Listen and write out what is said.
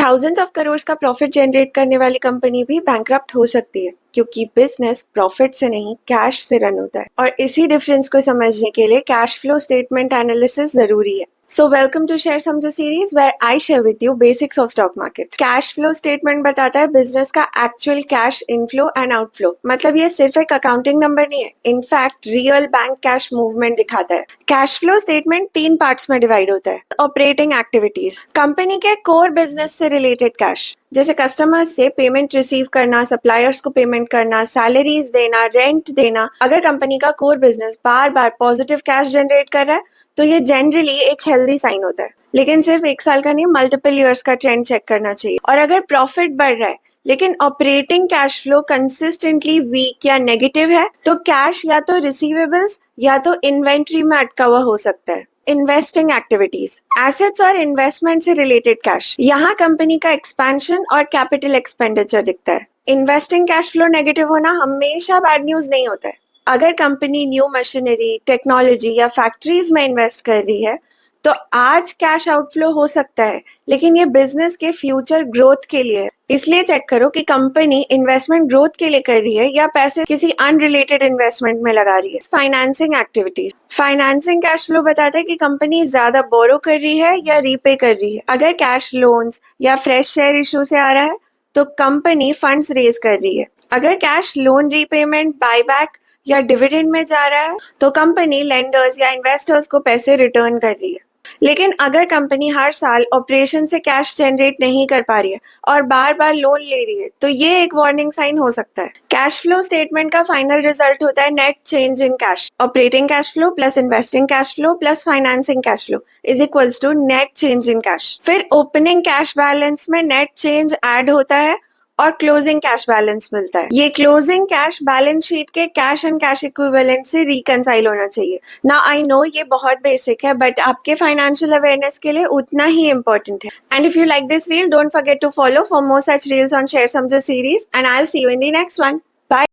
Thousands of crore का profit generate करने वाली कंपनी भी बैंकरप्ट हो सकती है, क्योंकि बिजनेस प्रॉफिट से नहीं कैश से रन होता है। और इसी डिफरेंस को समझने के लिए कैश फ्लो स्टेटमेंट एनालिसिस जरूरी है। So welcome to Share Samjho series where I share with you basics of stock market. Cash flow statement बताता है बिजनेस का actual cash inflow and outflow. मतलब ये सिर्फ एक अकाउंटिंग नंबर नहीं है, in fact real bank cash movement दिखाता है। कैश फ्लो स्टेटमेंट 3 पार्ट्स में डिवाइड होता है। ऑपरेटिंग एक्टिविटीज, कंपनी के कोर बिजनेस से रिलेटेड कैश, जैसे कस्टमर्स से पेमेंट रिसीव करना, सप्लायर्स को पेमेंट करना, सैलरीज देना, रेंट देना। अगर कंपनी का कोर बिजनेस बार बार पॉजिटिव कैश जनरेट कर रहा है तो ये जनरली एक हेल्दी साइन होता है। लेकिन सिर्फ 1 साल का नहीं, मल्टीपल इयर्स का ट्रेंड चेक करना चाहिए। और अगर प्रॉफिट बढ़ रहा है लेकिन operating cash flow consistently weak या नेगेटिव है तो कैश या तो रिसीवेबल्स या तो इन्वेंट्री में अटका हुआ हो सकता है। इन्वेस्टिंग एक्टिविटीज, एसेट्स और इन्वेस्टमेंट से रिलेटेड कैश। यहाँ कंपनी का एक्सपेंशन और कैपिटल एक्सपेंडिचर दिखता है। इन्वेस्टिंग कैश फ्लो नेगेटिव होना हमेशा बैड न्यूज नहीं होता है। अगर कंपनी न्यू मशीनरी, टेक्नोलॉजी या फैक्ट्रीज में इन्वेस्ट कर रही है तो आज कैश आउटफ्लो हो सकता है, लेकिन ये बिजनेस के फ्यूचर ग्रोथ के लिए है। इसलिए चेक करो कि कंपनी इन्वेस्टमेंट ग्रोथ के लिए कर रही है या पैसे किसी अनरिलेटेड इन्वेस्टमेंट में लगा रही है। Financing activities, financing cash flow बताता है कि कंपनी ज्यादा बोरो कर रही है या रीपे कर रही है। अगर कैश लोन्स या फ्रेश शेयर इशू से आ रहा है तो कंपनी फंड्स रेज कर रही है। अगर कैश लोन रीपेमेंट, बायबैक या डिविडेंड में जा रहा है तो कंपनी लेंडर्स या इन्वेस्टर्स को पैसे रिटर्न कर रही है। लेकिन अगर कंपनी हर साल ऑपरेशन से कैश जनरेट नहीं कर पा रही है और बार बार लोन ले रही है तो ये एक वार्निंग साइन हो सकता है। कैश फ्लो स्टेटमेंट का फाइनल रिजल्ट होता है net change in cash. Operating cash flow plus investing cash flow plus financing cash flow is equals to net change in cash. फिर ओपनिंग कैश बैलेंस में net change add होता है और closing cash balance मिलता है। ये closing cash balance sheet के cash and cash equivalent से रिकंसाइल होना चाहिए ना। आई नो ये बहुत बेसिक है बट आपके फाइनेंशियल अवेयरनेस के लिए उतना ही इम्पोर्टेंट है। And if you like this reel, don't forget to follow for more such reels on share समझो series and I will see you in the next one.